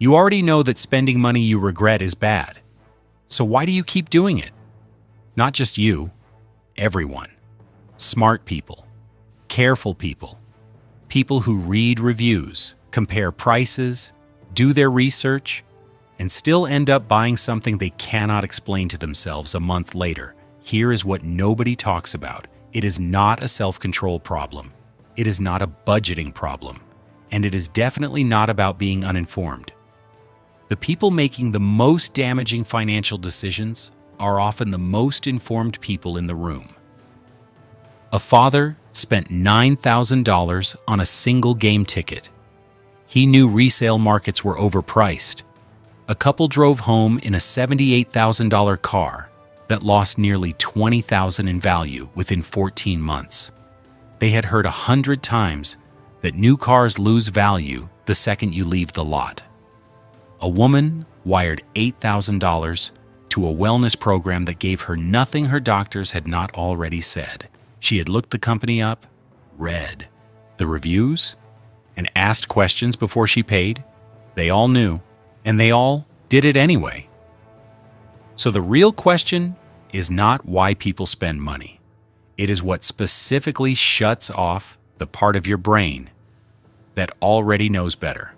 You already know that spending money you regret is bad. So why do you keep doing it? Not just you, everyone. Smart people, careful people, people who read reviews, compare prices, do their research, and still end up buying something they cannot explain to themselves a month later. Here is what nobody talks about. It is not a self-control problem. It is not a budgeting problem. And it is definitely not about being uninformed. The people making the most damaging financial decisions are often the most informed people in the room. A father spent $9,000 on a single game ticket. He knew resale markets were overpriced. A couple drove home in a $78,000 car that lost nearly $20,000 in value within 14 months. They had heard 100 times that new cars lose value the second you leave the lot. A woman wired $8,000 to a wellness program that gave her nothing her doctors had not already said. She had looked the company up, read the reviews, and asked questions before she paid. They all knew, and they all did it anyway. So the real question is not why people spend money. It is what specifically shuts off the part of your brain that already knows better.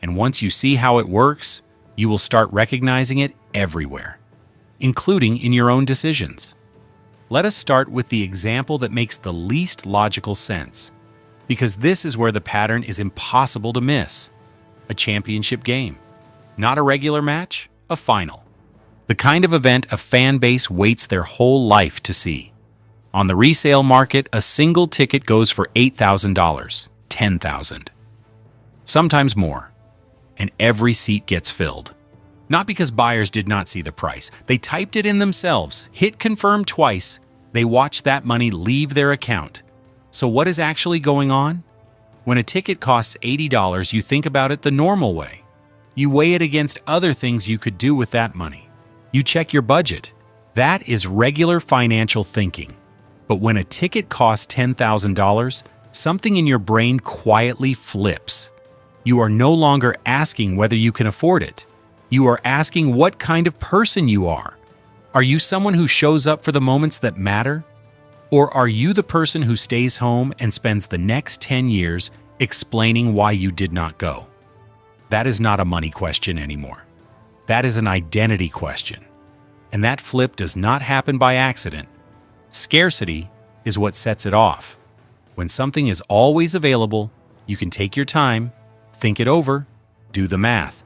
And once you see how it works, you will start recognizing it everywhere, including in your own decisions. Let us start with the example that makes the least logical sense, because this is where the pattern is impossible to miss. A championship game. Not a regular match, a final. The kind of event a fan base waits their whole life to see. On the resale market, a single ticket goes for $8,000, $10,000. Sometimes more. And every seat gets filled. Not because buyers did not see the price. They typed it in themselves, hit confirm twice. They watched that money leave their account. So what is actually going on? When a ticket costs $80, you think about it the normal way. You weigh it against other things you could do with that money. You check your budget. That is regular financial thinking. But when a ticket costs $10,000, something in your brain quietly flips. You are no longer asking whether you can afford it. You are asking what kind of person you are. Are you someone who shows up for the moments that matter? Or are you the person who stays home and spends the next 10 years explaining why you did not go? That is not a money question anymore. That is an identity question. And that flip does not happen by accident. Scarcity is what sets it off. When something is always available, you can take your time, think it over, do the math.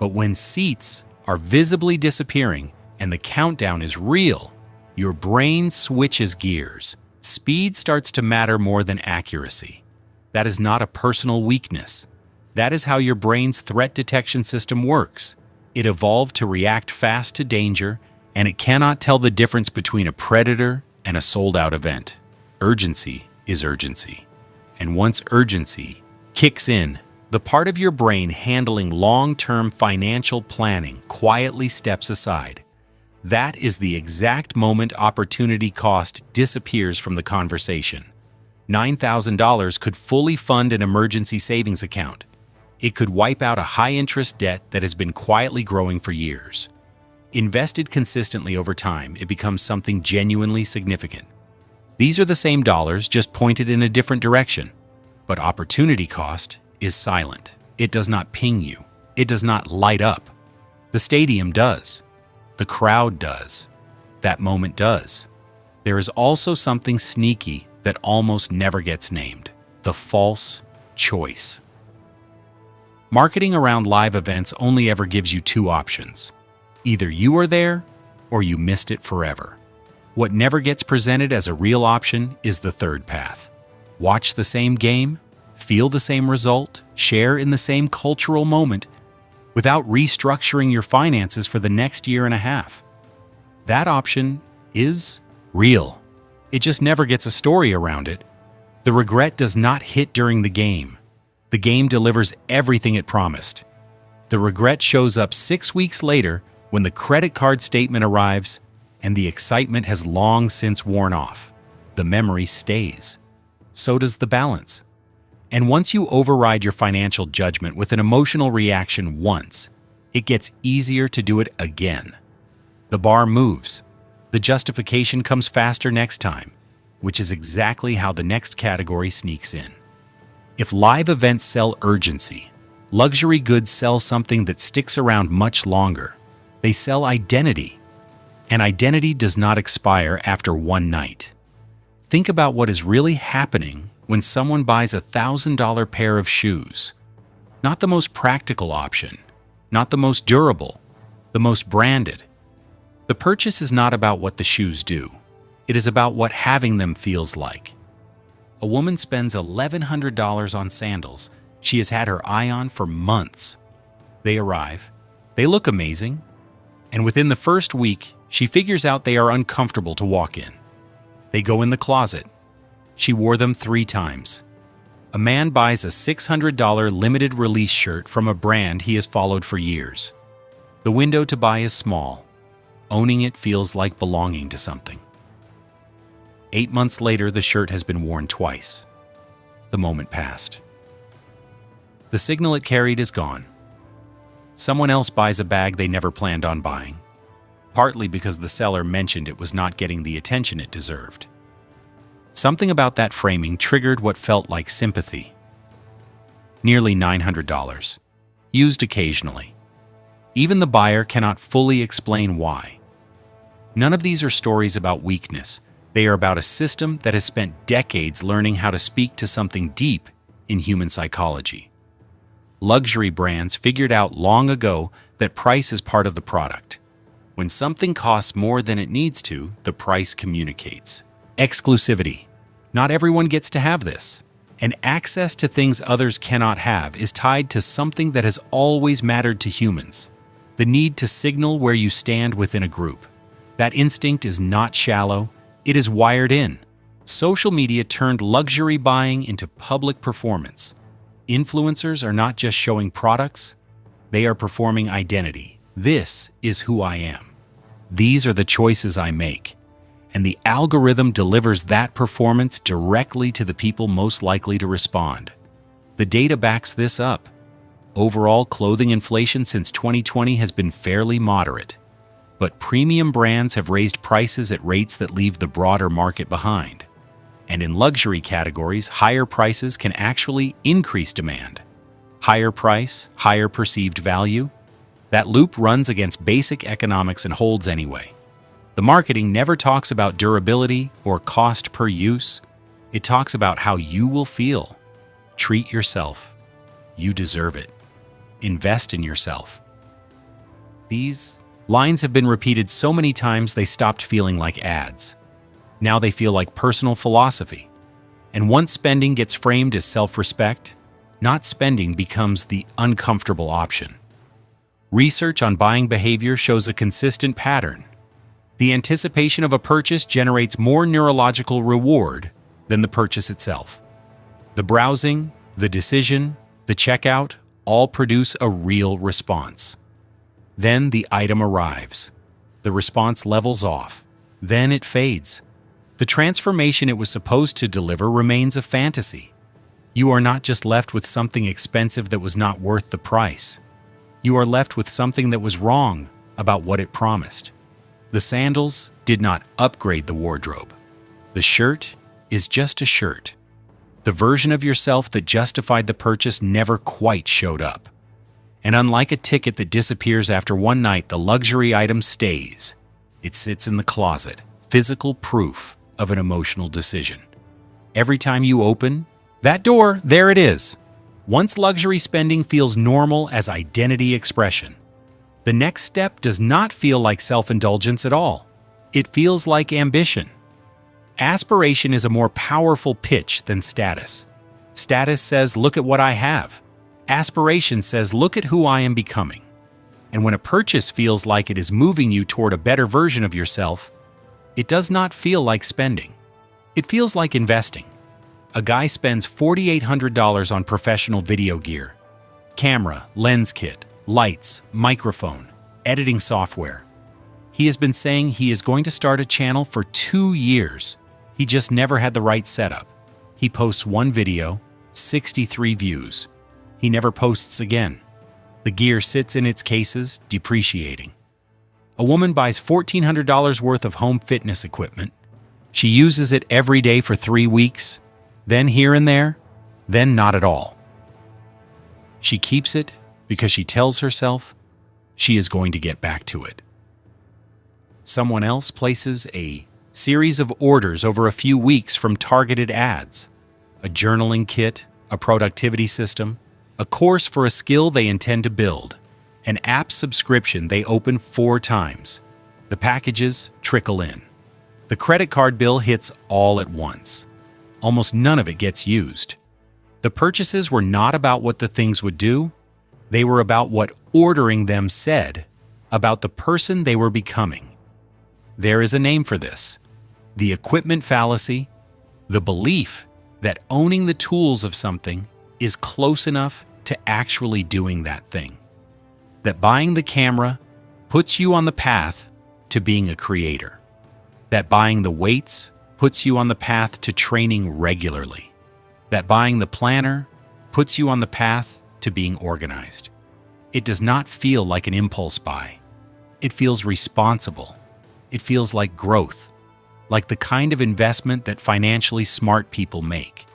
But when seats are visibly disappearing and the countdown is real, your brain switches gears. Speed starts to matter more than accuracy. That is not a personal weakness. That is how your brain's threat detection system works. It evolved to react fast to danger, and it cannot tell the difference between a predator and a sold-out event. Urgency is urgency. And once urgency kicks in, the part of your brain handling long-term financial planning quietly steps aside. That is the exact moment opportunity cost disappears from the conversation. $9,000 could fully fund an emergency savings account. It could wipe out a high-interest debt that has been quietly growing for years. Invested consistently over time, it becomes something genuinely significant. These are the same dollars, just pointed in a different direction. But opportunity cost is silent. It does not ping you. It does not light up. The stadium does. The crowd does. That moment does. There is also something sneaky that almost never gets named: the false choice. Marketing around live events only ever gives you two options. Either you are there, or you missed it forever. What never gets presented as a real option is the third path. Watch the same game, feel the same result, share in the same cultural moment, without restructuring your finances for the next year and a half. That option is real. It just never gets a story around it. The regret does not hit during the game. The game delivers everything it promised. The regret shows up 6 weeks later when the credit card statement arrives and the excitement has long since worn off. The memory stays. So does the balance. And once you override your financial judgment with an emotional reaction once, it gets easier to do it again. The bar moves. The justification comes faster next time, which is exactly how the next category sneaks in. If live events sell urgency, luxury goods sell something that sticks around much longer. They sell identity. And identity does not expire after one night. Think about what is really happening when someone buys a $1,000 pair of shoes. Not the most practical option, not the most durable, the most branded. The purchase is not about what the shoes do. It is about what having them feels like. A woman spends $1,100 on sandals she has had her eye on for months. They arrive, they look amazing, and within the first week, she figures out they are uncomfortable to walk in. They go in the closet. She wore them 3 times. A man buys a $600 limited release shirt from a brand he has followed for years. The window to buy is small. Owning it feels like belonging to something. 8 months later, the shirt has been worn twice. The moment passed. The signal it carried is gone. Someone else buys a bag they never planned on buying, partly because the seller mentioned it was not getting the attention it deserved. Something about that framing triggered what felt like sympathy. Nearly $900, used occasionally. Even the buyer cannot fully explain why. None of these are stories about weakness. They are about a system that has spent decades learning how to speak to something deep in human psychology. Luxury brands figured out long ago that price is part of the product. When something costs more than it needs to, the price communicates. Exclusivity. Not everyone gets to have this. And access to things others cannot have is tied to something that has always mattered to humans. The need to signal where you stand within a group. That instinct is not shallow, it is wired in. Social media turned luxury buying into public performance. Influencers are not just showing products, they are performing identity. This is who I am. These are the choices I make. And the algorithm delivers that performance directly to the people most likely to respond. The data backs this up. Overall, clothing inflation since 2020 has been fairly moderate. But premium brands have raised prices at rates that leave the broader market behind. And in luxury categories, higher prices can actually increase demand. Higher price, higher perceived value. That loop runs against basic economics and holds anyway. The marketing never talks about durability or cost per use. It talks about how you will feel. Treat yourself. You deserve it. Invest in yourself. These lines have been repeated so many times they stopped feeling like ads. Now they feel like personal philosophy. And once spending gets framed as self-respect, not spending becomes the uncomfortable option. Research on buying behavior shows a consistent pattern. The anticipation of a purchase generates more neurological reward than the purchase itself. The browsing, the decision, the checkout all produce a real response. Then the item arrives. The response levels off. Then it fades. The transformation it was supposed to deliver remains a fantasy. You are not just left with something expensive that was not worth the price. You are left with something that was wrong about what it promised. The sandals did not upgrade the wardrobe. The shirt is just a shirt. The version of yourself that justified the purchase never quite showed up. And unlike a ticket that disappears after one night, the luxury item stays. It sits in the closet, physical proof of an emotional decision. Every time you open that door, there it is. Once luxury spending feels normal as identity expression, the next step does not feel like self-indulgence at all. It feels like ambition. Aspiration is a more powerful pitch than status. Status says, look at what I have. Aspiration says, look at who I am becoming. And when a purchase feels like it is moving you toward a better version of yourself, it does not feel like spending. It feels like investing. A guy spends $4,800 on professional video gear. Camera, lens kit, lights, microphone, editing software. He has been saying he is going to start a channel for 2 years. He just never had the right setup. He posts one video, 63 views. He never posts again. The gear sits in its cases, depreciating. A woman buys $1,400 worth of home fitness equipment. She uses it every day for 3 weeks, then here and there, then not at all. She keeps it because she tells herself she is going to get back to it. Someone else places a series of orders over a few weeks from targeted ads, a journaling kit, a productivity system, a course for a skill they intend to build, an app subscription they open 4 times. The packages trickle in. The credit card bill hits all at once. Almost none of it gets used. The purchases were not about what the things would do. They were about what ordering them said about the person they were becoming. There is a name for this: the equipment fallacy, the belief that owning the tools of something is close enough to actually doing that thing. That buying the camera puts you on the path to being a creator. That buying the weights puts you on the path to training regularly. That buying the planner puts you on the path to being organized. It does not feel like an impulse buy. It feels responsible. It feels like growth, like the kind of investment that financially smart people make.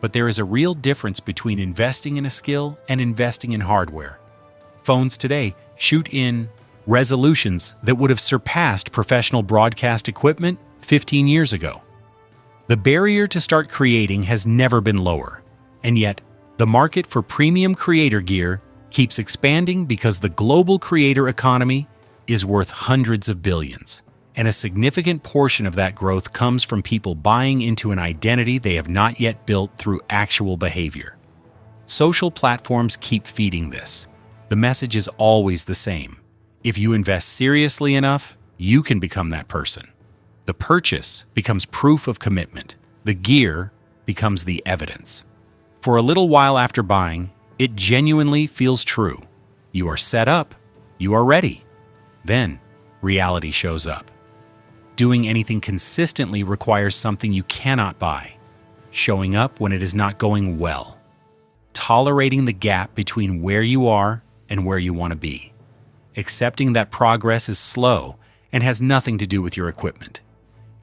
But there is a real difference between investing in a skill and investing in hardware. Phones today shoot in resolutions that would have surpassed professional broadcast equipment 15 years ago. The barrier to start creating has never been lower, and yet the market for premium creator gear keeps expanding because the global creator economy is worth hundreds of billions, and a significant portion of that growth comes from people buying into an identity they have not yet built through actual behavior. Social platforms keep feeding this. The message is always the same. If you invest seriously enough, you can become that person. The purchase becomes proof of commitment. The gear becomes the evidence. For a little while after buying, it genuinely feels true. You are set up. You are ready. Then, reality shows up. Doing anything consistently requires something you cannot buy. Showing up when it is not going well. Tolerating the gap between where you are and where you want to be. Accepting that progress is slow and has nothing to do with your equipment.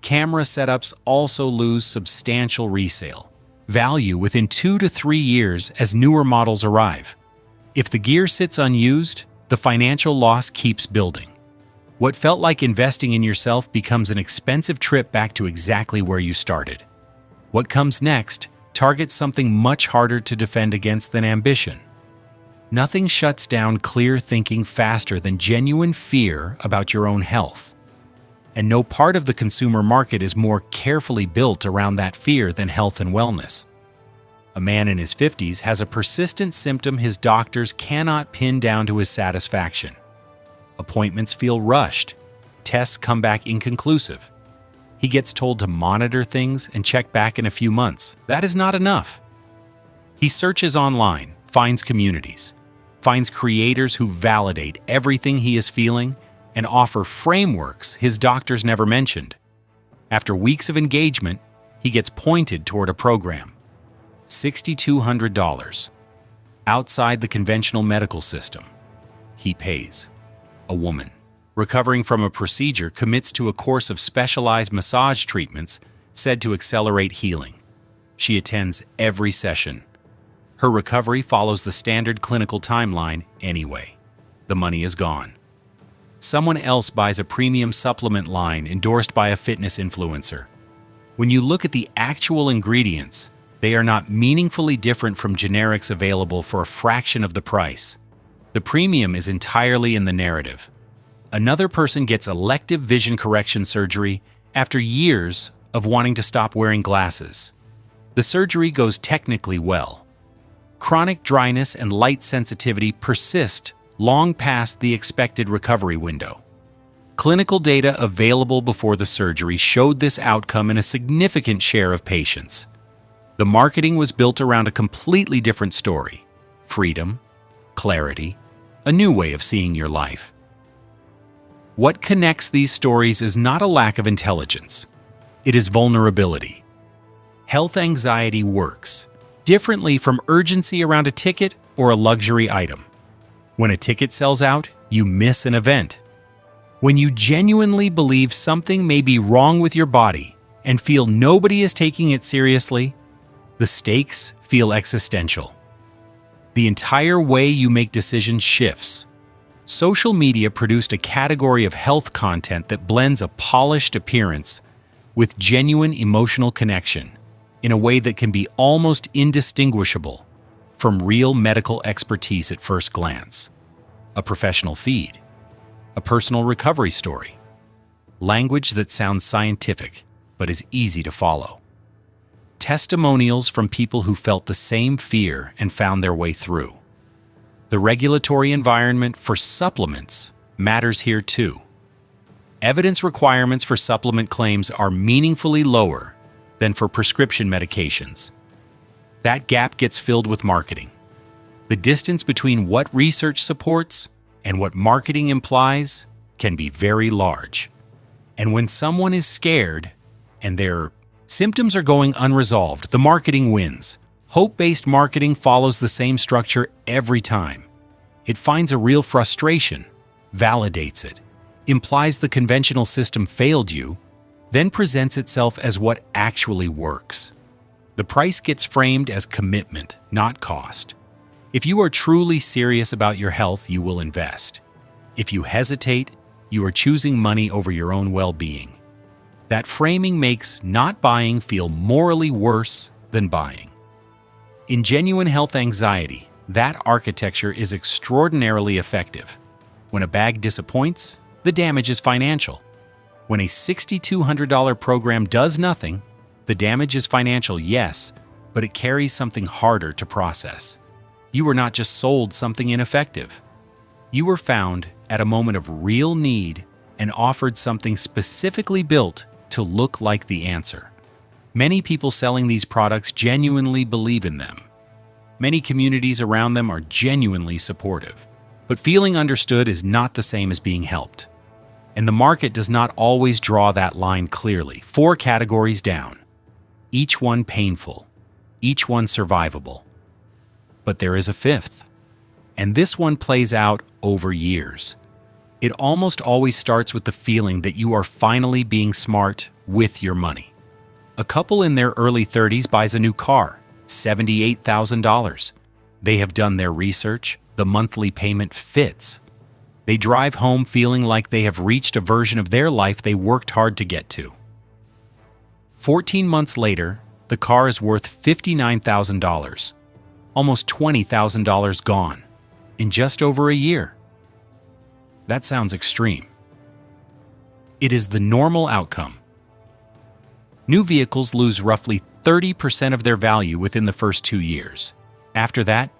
Camera setups also lose substantial resale value within 2 to 3 years as newer models arrive. If the gear sits unused, the financial loss keeps building. What felt like investing in yourself becomes an expensive trip back to exactly where you started. What comes next targets something much harder to defend against than ambition. Nothing shuts down clear thinking faster than genuine fear about your own health. And no part of the consumer market is more carefully built around that fear than health and wellness. A man in his 50s has a persistent symptom his doctors cannot pin down to his satisfaction. Appointments feel rushed. Tests come back inconclusive. He gets told to monitor things and check back in a few months. That is not enough. He searches online, finds communities, finds creators who validate everything he is feeling and offer frameworks his doctors never mentioned. After weeks of engagement, he gets pointed toward a program. $6,200. Outside the conventional medical system. He pays. A woman, recovering from a procedure, commits to a course of specialized massage treatments said to accelerate healing. She attends every session. Her recovery follows the standard clinical timeline anyway. The money is gone. Someone else buys a premium supplement line endorsed by a fitness influencer. When you look at the actual ingredients, they are not meaningfully different from generics available for a fraction of the price. The premium is entirely in the narrative. Another person gets elective vision correction surgery after years of wanting to stop wearing glasses. The surgery goes technically well. Chronic dryness and light sensitivity persist long past the expected recovery window. Clinical data available before the surgery showed this outcome in a significant share of patients. The marketing was built around a completely different story: freedom, clarity, a new way of seeing your life. What connects these stories is not a lack of intelligence. It is vulnerability. Health anxiety works. differently from urgency around a ticket or a luxury item. When a ticket sells out, you miss an event. When you genuinely believe something may be wrong with your body and feel nobody is taking it seriously, the stakes feel existential. The entire way you make decisions shifts. Social media produced a category of health content that blends a polished appearance with genuine emotional connection in a way that can be almost indistinguishable from real medical expertise at first glance. A professional feed, a personal recovery story, language that sounds scientific but is easy to follow. Testimonials from people who felt the same fear and found their way through. The regulatory environment for supplements matters here too. Evidence requirements for supplement claims are meaningfully lower than for prescription medications. That gap gets filled with marketing. The distance between what research supports and what marketing implies can be very large. And when someone is scared and their symptoms are going unresolved, the marketing wins. Hope-based marketing follows the same structure every time. It finds a real frustration, validates it, implies the conventional system failed you, then presents itself as what actually works. The price gets framed as commitment, not cost. If you are truly serious about your health, you will invest. If you hesitate, you are choosing money over your own well-being. That framing makes not buying feel morally worse than buying. In genuine health anxiety, that architecture is extraordinarily effective. When a bag disappoints, the damage is financial. When a $6,200 program does nothing, the damage is financial, yes, but it carries something harder to process. You were not just sold something ineffective. You were found at a moment of real need and offered something specifically built to look like the answer. Many people selling these products genuinely believe in them. Many communities around them are genuinely supportive. But feeling understood is not the same as being helped. And the market does not always draw that line clearly. 4 categories down. Each one painful. Each one survivable. But there is a 5th. And this one plays out over years. It almost always starts with the feeling that you are finally being smart with your money. A couple in their early 30s buys a new car, $78,000. They have done their research. The monthly payment fits. They drive home feeling like they have reached a version of their life they worked hard to get to. 14 months later, the car is worth $59,000, almost $20,000 gone, in just over a year. That sounds extreme. It is the normal outcome. New vehicles lose roughly 30% of their value within the first 2 years. After that,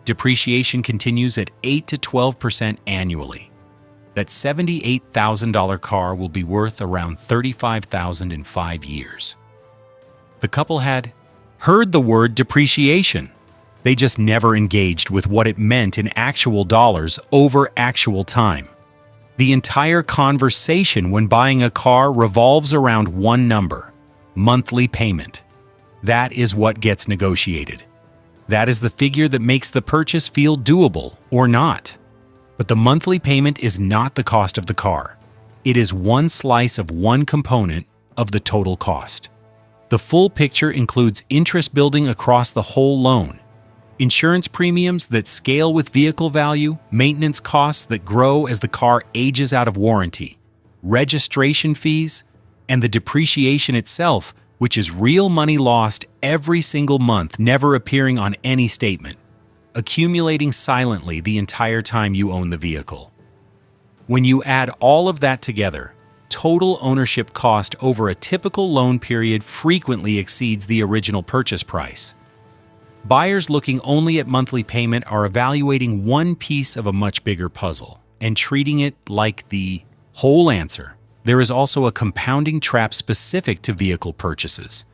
depreciation continues at 8 to 12% annually. That $78,000 car will be worth around $35,000 in 5 years. The couple had heard the word depreciation. They just never engaged with what it meant in actual dollars over actual time. The entire conversation when buying a car revolves around one number: monthly payment. That is what gets negotiated. That is the figure that makes the purchase feel doable or not. But the monthly payment is not the cost of the car. It is one slice of one component of the total cost. The full picture includes interest building across the whole loan, insurance premiums that scale with vehicle value, maintenance costs that grow as the car ages out of warranty, registration fees, and the depreciation itself, which is real money lost every single month, never appearing on any statement, accumulating silently the entire time you own the vehicle. When you add all of that together, total ownership cost over a typical loan period frequently exceeds the original purchase price. Buyers looking only at monthly payment are evaluating one piece of a much bigger puzzle and treating it like the whole answer. There is also a compounding trap specific to vehicle purchases.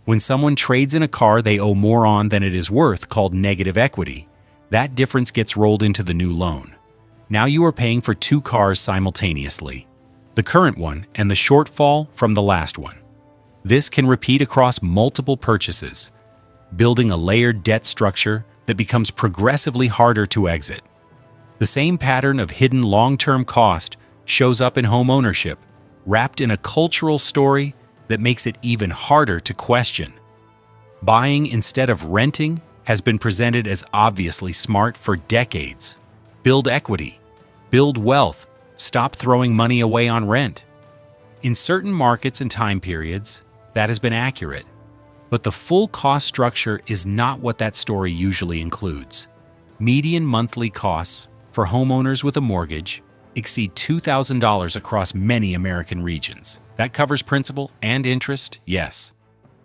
When someone trades in a car they owe more on than it is worth, called negative equity, that difference gets rolled into the new loan. Now you are paying for 2 cars simultaneously, the current one and the shortfall from the last one. This can repeat across multiple purchases. building a layered debt structure that becomes progressively harder to exit. The same pattern of hidden long-term cost shows up in home ownership, wrapped in a cultural story that makes it even harder to question. Buying instead of renting has been presented as obviously smart for decades. Build equity, build wealth, stop throwing money away on rent. In certain markets and time periods, that has been accurate. But the full cost structure is not what that story usually includes. Median monthly costs for homeowners with a mortgage exceed $2,000 across many American regions. That covers principal and interest, yes,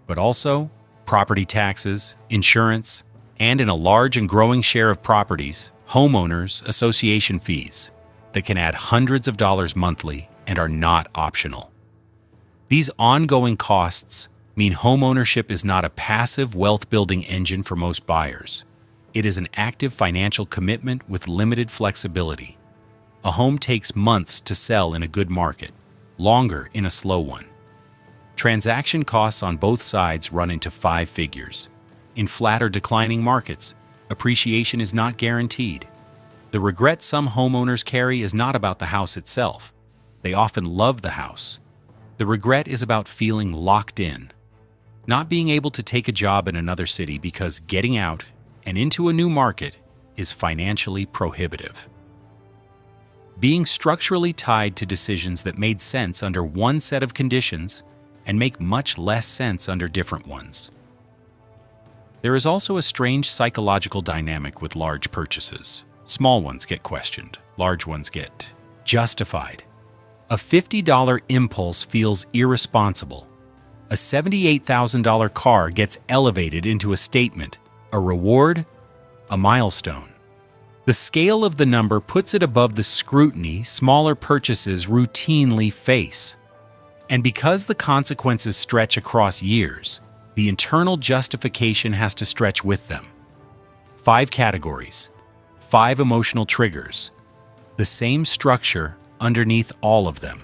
but also property taxes, insurance, and in a large and growing share of properties, homeowners association fees that can add hundreds of dollars monthly and are not optional. These ongoing costs mean homeownership is not a passive wealth-building engine for most buyers. It is an active financial commitment with limited flexibility. A home takes months to sell in a good market, longer in a slow one. Transaction costs on both sides run into 5 figures. In flat or declining markets, appreciation is not guaranteed. The regret some homeowners carry is not about the house itself. They often love the house. The regret is about feeling locked in, not being able to take a job in another city because getting out and into a new market is financially prohibitive. Being structurally tied to decisions that made sense under one set of conditions and make much less sense under different ones. There is also a strange psychological dynamic with large purchases. Small ones get questioned, large ones get justified. A $50 impulse feels irresponsible. A $78,000 car gets elevated into a statement, a reward, a milestone. The scale of the number puts it above the scrutiny smaller purchases routinely face. And because the consequences stretch across years, the internal justification has to stretch with them. 5 categories, 5 emotional triggers, the same structure underneath all of them.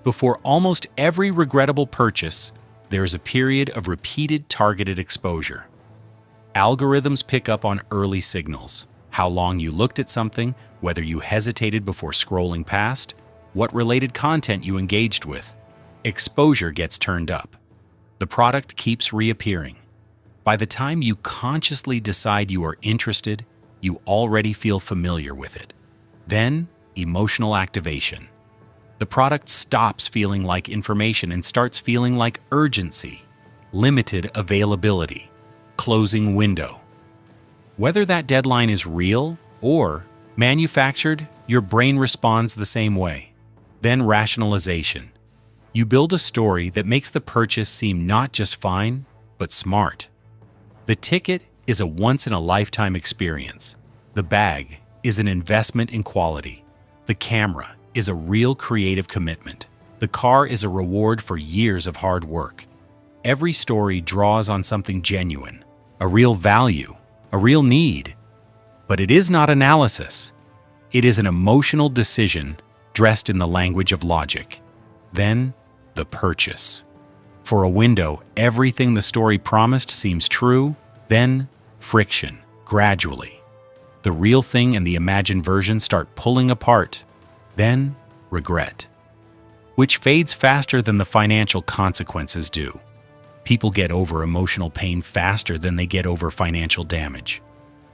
Before almost every regrettable purchase, there is a period of repeated targeted exposure. Algorithms pick up on early signals, how long you looked at something, whether you hesitated before scrolling past, what related content you engaged with. Exposure gets turned up. The product keeps reappearing. By the time you consciously decide you are interested, you already feel familiar with it. Then, emotional activation. The product stops feeling like information and starts feeling like urgency, limited availability, closing window. Whether that deadline is real or manufactured, your brain responds the same way. Then rationalization. You build a story that makes the purchase seem not just fine, but smart. The ticket is a once-in-a-lifetime experience. The bag is an investment in quality. The camera is a real creative commitment. The car is a reward for years of hard work. Every story draws on something genuine, a real value, a real need. But it is not analysis. It is an emotional decision dressed in the language of logic. Then, the purchase. For a window, everything the story promised seems true. Then, friction, gradually. The real thing and the imagined version start pulling apart. Then, regret, which fades faster than the financial consequences do. People get over emotional pain faster than they get over financial damage.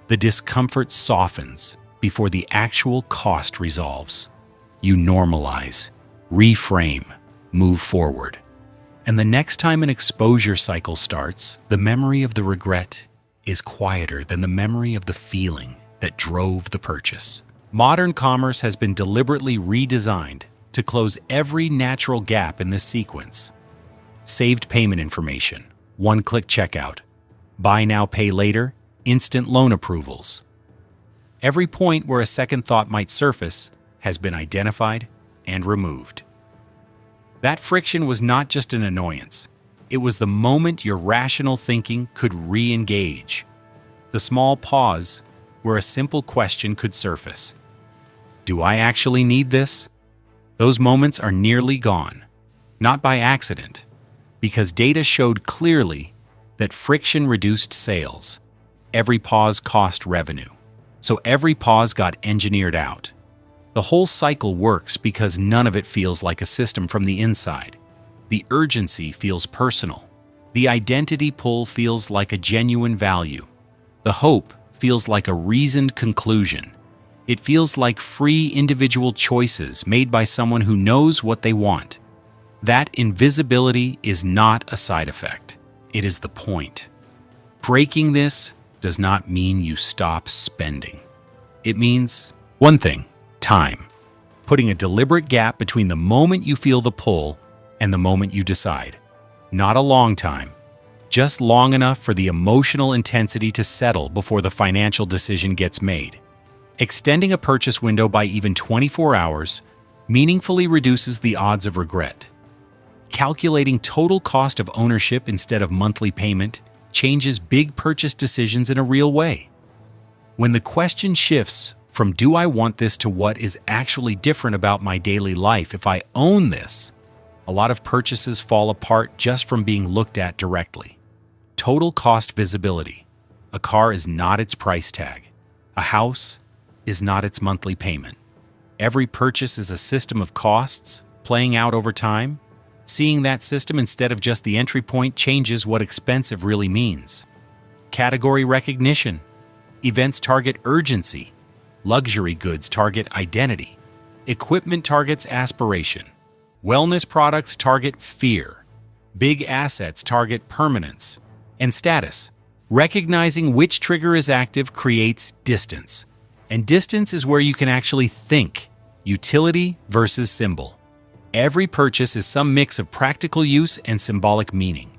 The discomfort softens before the actual cost resolves. You normalize, reframe, move forward. And the next time an exposure cycle starts, the memory of the regret is quieter than the memory of the feeling that drove the purchase. Modern commerce has been deliberately redesigned to close every natural gap in this sequence. Saved payment information, one-click checkout, buy now, pay later, instant loan approvals. Every point where a second thought might surface has been identified and removed. That friction was not just an annoyance. It was the moment your rational thinking could re-engage. The small pause where a simple question could surface. Do I actually need this? Those moments are nearly gone. Not by accident, because data showed clearly that friction reduced sales. Every pause cost revenue. So every pause got engineered out. The whole cycle works because none of it feels like a system from the inside. The urgency feels personal. The identity pull feels like a genuine value. The hope feels like a reasoned conclusion. It feels like free individual choices made by someone who knows what they want. That invisibility is not a side effect. It is the point. Breaking this does not mean you stop spending. It means one thing: time. Putting a deliberate gap between the moment you feel the pull and the moment you decide. Not a long time, just long enough for the emotional intensity to settle before the financial decision gets made. Extending a purchase window by even 24 hours meaningfully reduces the odds of regret. Calculating total cost of ownership instead of monthly payment changes big purchase decisions in a real way. When the question shifts from "do I want this" to what is actually different about my daily life if I own this, a lot of purchases fall apart just from being looked at directly. Total cost visibility. A car is not its price tag. A house is not its monthly payment. Every purchase is a system of costs playing out over time. Seeing that system instead of just the entry point changes what expensive really means. Category recognition. Events target urgency. Luxury goods target identity. Equipment targets aspiration. Wellness products target fear. Big assets target permanence. And status. Recognizing which trigger is active creates distance. And distance is where you can actually think. Utility versus symbol. Every purchase is some mix of practical use and symbolic meaning.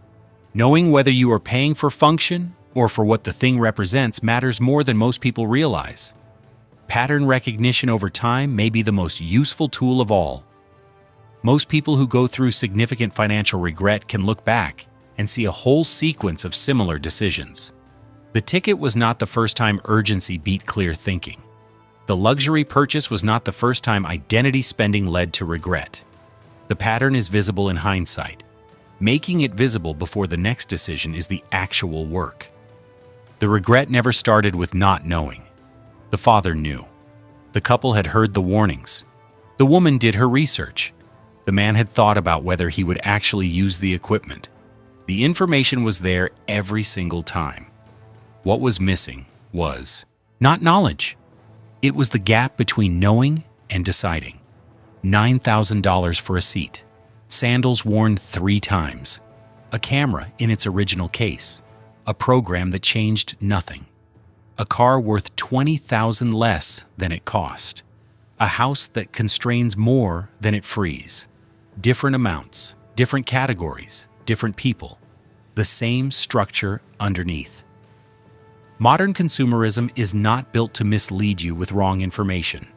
Knowing whether you are paying for function or for what the thing represents matters more than most people realize. Pattern recognition over time may be the most useful tool of all. Most people who go through significant financial regret can look back and see a whole sequence of similar decisions. The ticket was not the first time urgency beat clear thinking. The luxury purchase was not the first time identity spending led to regret. The pattern is visible in hindsight. Making it visible before the next decision is the actual work. The regret never started with not knowing. The father knew. The couple had heard the warnings. The woman did her research. The man had thought about whether he would actually use the equipment. The information was there every single time. What was missing was not knowledge. It was the gap between knowing and deciding. $9,000 for a seat, sandals worn 3 times, a camera in its original case, a program that changed nothing, a car worth $20,000 less than it cost, a house that constrains more than it frees, different amounts, different categories, different people, the same structure underneath. Modern consumerism is not built to mislead you with wrong information.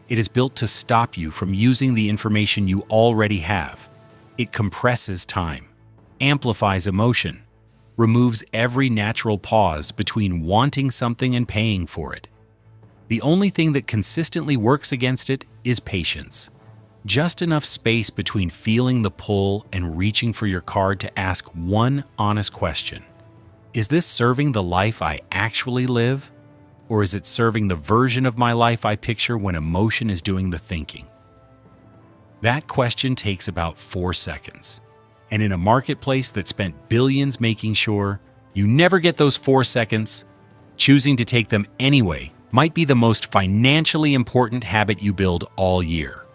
It is built to stop you from using the information you already have. It compresses time, amplifies emotion, removes every natural pause between wanting something and paying for it. The only thing that consistently works against it is patience. Just enough space between feeling the pull and reaching for your card to ask one honest question. Is this serving the life I actually live? Or is it serving the version of my life I picture when emotion is doing the thinking? That question takes about 4 seconds. And in a marketplace that spent billions making sure you never get those 4 seconds, choosing to take them anyway might be the most financially important habit you build all year.